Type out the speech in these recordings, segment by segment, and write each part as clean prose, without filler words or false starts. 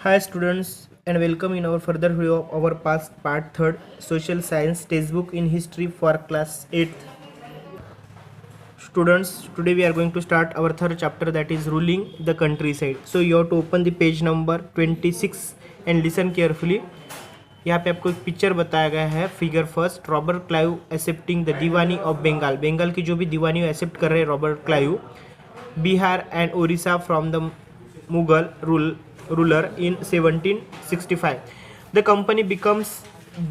Hi students and welcome in our further video of our past part 3rd social science textbook in history for class 8th. Students, today we are going to start our third chapter, that is ruling the countryside. So you have to open the page number 26 and listen carefully. यहाँ पे आपको एक picture बताया गया है. Figure first, Robert Clive accepting the diwani of Bengal. Bengal की जो भी दीवानी एक्सेप्ट कर रहे हैं Robert Clive. Bihar and Odisha from the Mughal ruler in 1765. The company becomes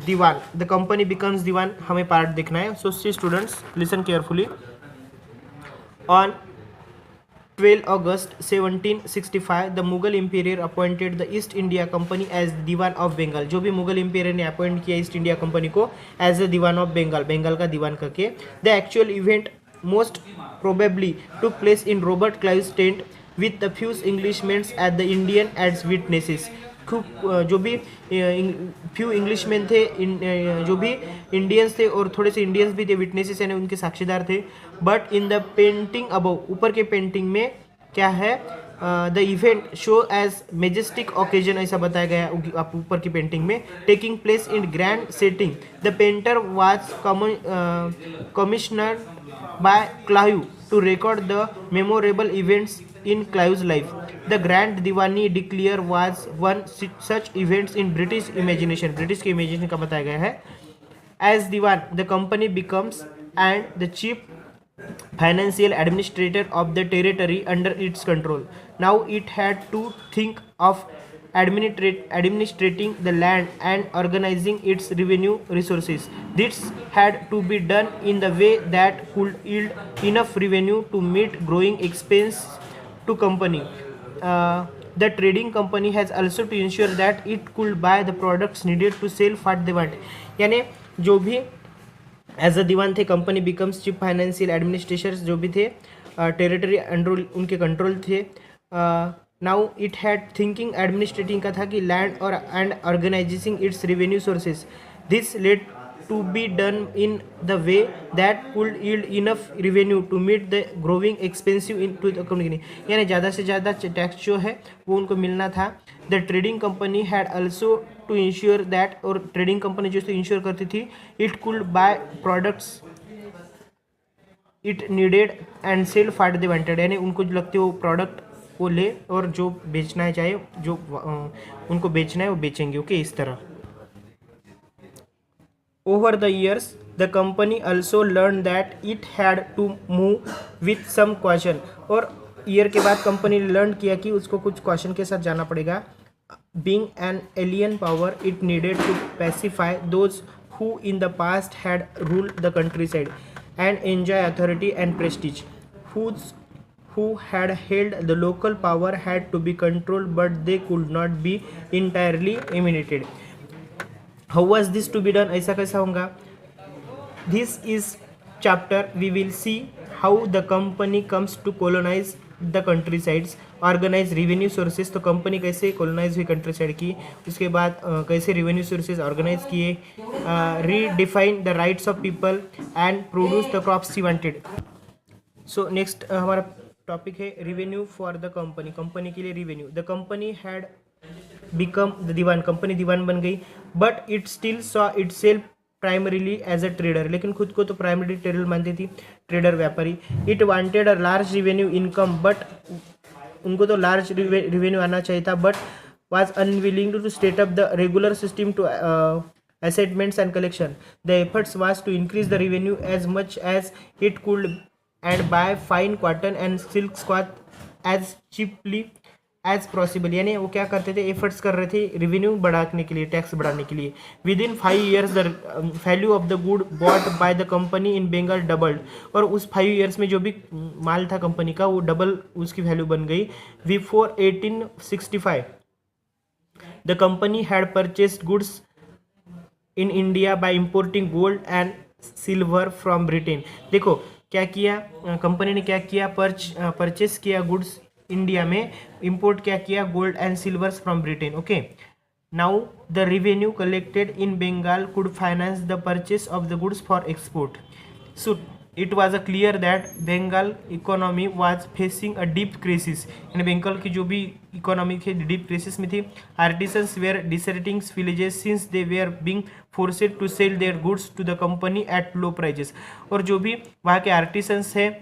diwan. हमें पार्ट देखना है. So see students, listen carefully. On 12 August 1765, the Mughal Emperor appointed the East India Company as Diwan of Bengal. जो भी Mughal empire ने appoint किया East India company को as the diwan of Bengal, Bengal का दीवान करके. The actual event most probably took place in Robert Clive's tent with the few Englishmen at the Indian as witnesses. जो भी few Englishman थे, जो भी इंडियंस थे और थोड़े से इंडियंस भी थे, विटनेसेस यानी उनके साक्षीदार थे. But in the painting above, ऊपर के पेंटिंग में क्या है, the event show as majestic occasion, ऐसा बताया गया आप ऊपर की पेंटिंग में. Taking place in grand setting. The painter was commissioner by Clive to record the memorable events in Clive's life. The Grand Diwani declare was one such events in British imagination. British के imagination का बताया गया है. As Diwan, the company becomes and the chief financial administrator of the territory under its control. Now it had to think of administrating the land and organizing its revenue resources. This had to be done in the way that could yield enough revenue to meet growing expense to company. The trading company has also to ensure that it could buy the products needed to sell what they want. यानी जो भी as a diwan थे, company becomes chief financial administrators जो भी थे territory under उनके control थे. Now it had thinking administrating का था कि लैंड और and organizing its revenue sources. This led to be done in the way that could yield enough revenue to meet the growing expensive in to the company. यानी ज़्यादा से ज़्यादा tax जो है वो उनको मिलना था. The trading company had also to insure that, और ट्रेडिंग कंपनी जो इंश्योर करती थी, it could buy products it needed and sell what they wanted. यानी उनको जो लगते वो प्रोडक्ट वो ले और जो बेचना है चाहे जो उनको बेचना है वो बेचेंगे. ओके, इस तरह. Over the years the company also learn that it had to move with some question. और ईयर के बाद कंपनी ने लर्न किया कि उसको कुछ क्वेश्चन के साथ जाना पड़ेगा. Being an alien power it needed to pacify those who in the past had ruled the countryside and enjoy authority and prestige. Who had held the local power had to be controlled, but they could not be entirely eliminated. How was this to be done? ऐसा कैसा होगा? This is chapter we will see how the company comes to colonize the countrysides, organize revenue sources. तो company कैसे colonize हुई countryside की, उसके बाद कैसे revenue sources organize किए, redefine the rights of people and produce the crops she wanted. So next हमारा topic है revenue for the company. Company के लिए revenue. The company had become the diwan. Company दीवान बन गई, but it still saw itself primarily as a trader. लेकिन खुद को तो प्राइमरी ट्रेडर मानती थी, ट्रेडर व्यापारी. It wanted a large revenue income, but उनको तो लार्ज रिवेन्यू आना चाहिए था, but was unwilling to state up the regular system to assessments and collection. The efforts was to increase the revenue as much as it could and buy fine cotton and silk cloth as cheaply as possible. यानी वो क्या करते थे, efforts कर रहे थे revenue बढ़ाने के लिए, टैक्स बढ़ाने के लिए. Within 5 years the value of the good bought by the company in Bengal doubled. और उस 5 years में जो भी माल था कंपनी का वो डबल उसकी वैल्यू बन गई. Before 1865 the company had purchased goods in India by importing gold and silver from Britain. देखो क्या किया कंपनी ने, क्या किया, परचेस किया गुड्स इंडिया में, इंपोर्ट क्या किया, gold and silvers from Britain. Okay, now the revenue collected in Bengal could finance the purchase of the goods for export. So it was a clear that Bengal economy was facing a deep crisis, यानी बंगाल की जो भी economy थी deep crisis में थी। Artisans were deserting villages since they were being forced to sell their goods to the company at low prices, और जो भी वहाँ के आर्टिसंस है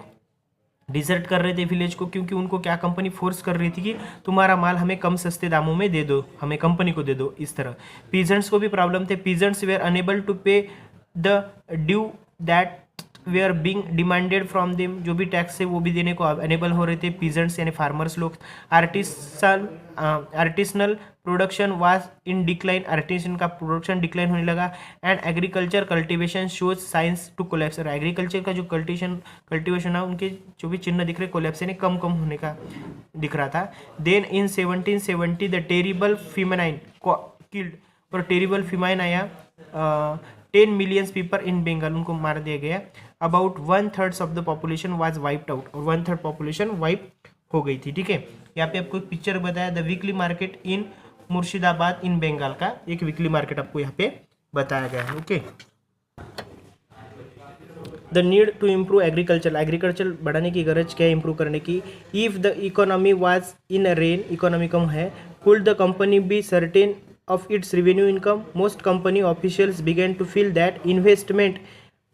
डिसर्ट कर रहे थे विलेज को, क्योंकि उनको क्या कंपनी फोर्स कर रही थी कि तुम्हारा माल हमें कम सस्ते दामों में दे दो, हमें कंपनी को दे दो, इस तरह। पीजेंट्स को भी प्रॉब्लम थे। Peasants were unable to pay the due that way are being demanded from them, जो भी टैक्स है वो भी देने को अनेबल हो रहे थे पीजेंट्स यानी फार्मर्स लोग। Artisanal production was in decline, artisan का प्रोडक्शन डिक्लाइन होने लगा। And agriculture cultivation shows signs to collapse, और एग्रीकल्चर का जो कल्टिवेशन है उनके जो भी चिन्ह दिख रहे कोलैप्स यानी कम होने का दिख रहा था। Then in 1770 the terrible famine killed, और टेरिबल फिमाइन आया, 10 मिलियन पीपल इन बंगाल, उनको मार दिया गया। About 1/3 of the population was wiped out, और 1/3 पॉपुलेशन वाइप हो गई थी। ठीक है, यहाँ पे आपको एक पिक्चर बताया, the weekly market in Murshidabad in Bengal का एक वीकली मार्केट आपको यहाँ पे बताया गया है। Okay, the need to improve agriculture बढ़ाने की गरज क्या है इम्प्रूव करने की। If the economy was in ruin, economy कम है, could the company be certain of its revenue income? Most company officials began to feel that investment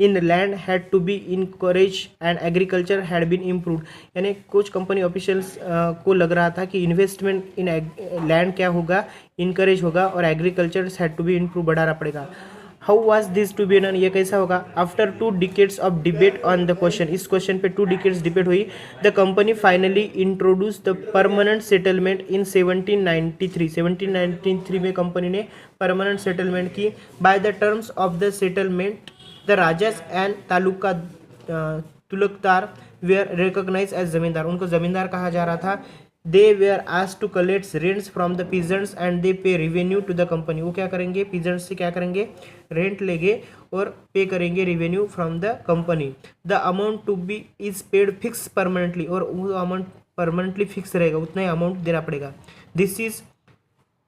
in land had to be encouraged and agriculture had been improved, यानी कुछ company officials को लग रहा था कि investment इन land क्या होगा, encourage होगा, और agriculture had to be improve, बढ़ाना पड़ेगा। How was this to be done, ये कैसा होगा। After 2 decades of debate on the question, इस क्वेश्चन पे 2 decades डिबेट हुई, the company finally introduce the permanent settlement in 1793 में कंपनी ने परमानेंट सेटलमेंट की। By the terms of the settlement the rajas and taluqdar were recognise as zamindar, उनको जमींदार कहा जा रहा था। दे were asked to collect rents from the peasants and they pay revenue to the company, वो क्या करेंगे, पीजेंट्स से क्या करेंगे, रेंट लेंगे और पे करेंगे revenue from the company. The amount to be is paid fix permanently, और वो अमाउंट परमानेंटली फिक्स रहेगा, उतना ही अमाउंट देना पड़ेगा। This is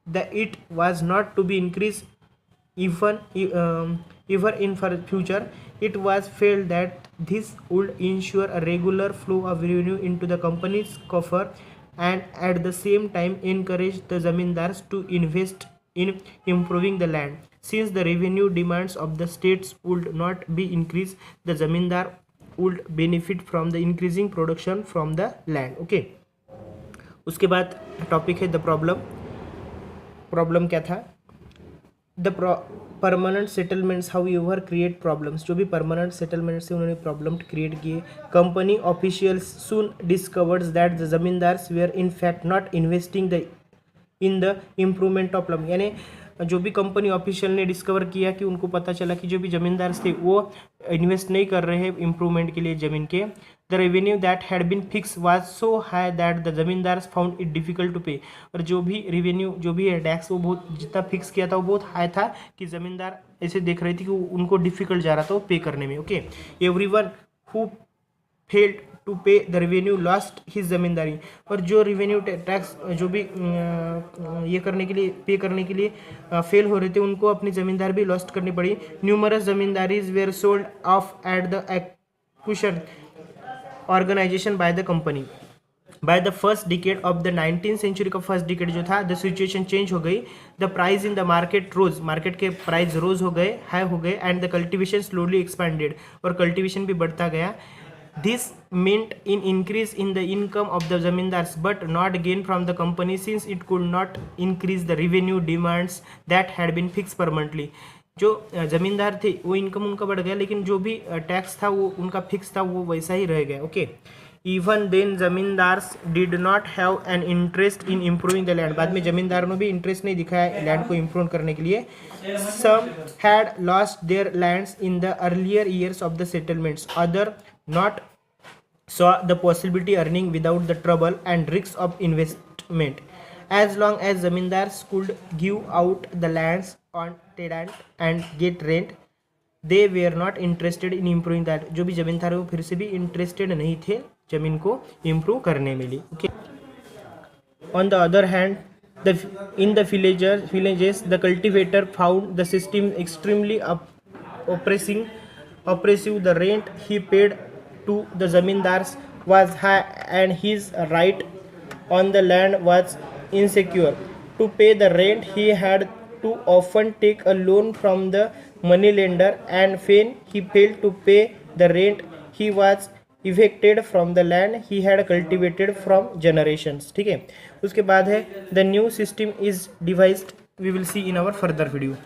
the it was not to be increase even in for future. It was felt that this would ensure a regular flow of revenue into the company's coffer and at the same time encourage the zamindars to invest in improving the land. Since the revenue demands of the states would not be increased, the zamindar would benefit from the increasing production from the land. Okay, उसके बाद topic है the problem क्या था। The permanent settlements however create problems, जो भी permanent settlement से उन्होंने problem create किए। Company officials soon discovers that the zamindars were in fact not investing in the improvement of land, यानी जो भी कंपनी ऑफिशियल ने डिस्कवर किया कि उनको पता चला कि जो भी जमींदार थे वो इन्वेस्ट नहीं कर रहे हैं इम्प्रूवमेंट के लिए ज़मीन के। The revenue that had been fix was so high that the zamindars found it difficult to pay, और जो भी रेवेन्यू जो भी है टैक्स वो बहुत जितना फिक्स किया था वो बहुत हाई था कि ज़मींदार ऐसे देख रही थी कि उनको डिफिकल्ट जा रहा था वो पे करने में। Okay, everyone who failed to pay the revenue lost his zamindari, और जो रेवेन्यू टैक्स जो भी ये करने के लिए पे करने के लिए फेल हो रहे थे उनको अपनी ज़मींदार भी लॉस्ट करनी पड़ी। Numerous zamindaris were sold off at the acquisition organisation by the company. By the first decade of the 19th century का फर्स्ट डिकेड जो था, द सिचुएशन चेंज हो गई। The price in the market rose, market के price rose हो गए, high हो गए, and the cultivation slowly expanded, और कल्टिवेशन भी बढ़ता गया। This meant an increase in the income of the zamindars but not gain from the company since it could not increase the revenue demands that had been fixed permanently. जो ज़मींदार थे वो income उनका बढ़ गया, लेकिन जो भी टैक्स था वो उनका फिक्स था, वो वैसा ही रह गया। Okay, even then zamindars did not have an interest in improving the land, बाद में जमींदारों ने भी इंटरेस्ट नहीं दिखाया लैंड को इम्प्रूव करने के लिए। Some had lost their lands in the earlier years of the settlements, other not saw the possibility earning without the trouble and risks of investment. As long as zamindars could give out the lands on tenant and get rent, they were not interested in improving that. जो भी जमींदार है वो फिर से भी interested नहीं थे जमीन को इम्प्रूव करने में लिए। Okay. On the other hand, in the villages, the cultivator found the system extremely oppressing. oppressive. The rent he paid to the zamindars was high, and his right on the land was insecure. To pay the rent, he had to often take a loan from the moneylender, and when he failed to pay the rent, he was evicted from the land he had cultivated from generations. ठीक है, उसके बाद है the new system is devised, we will see in our further video.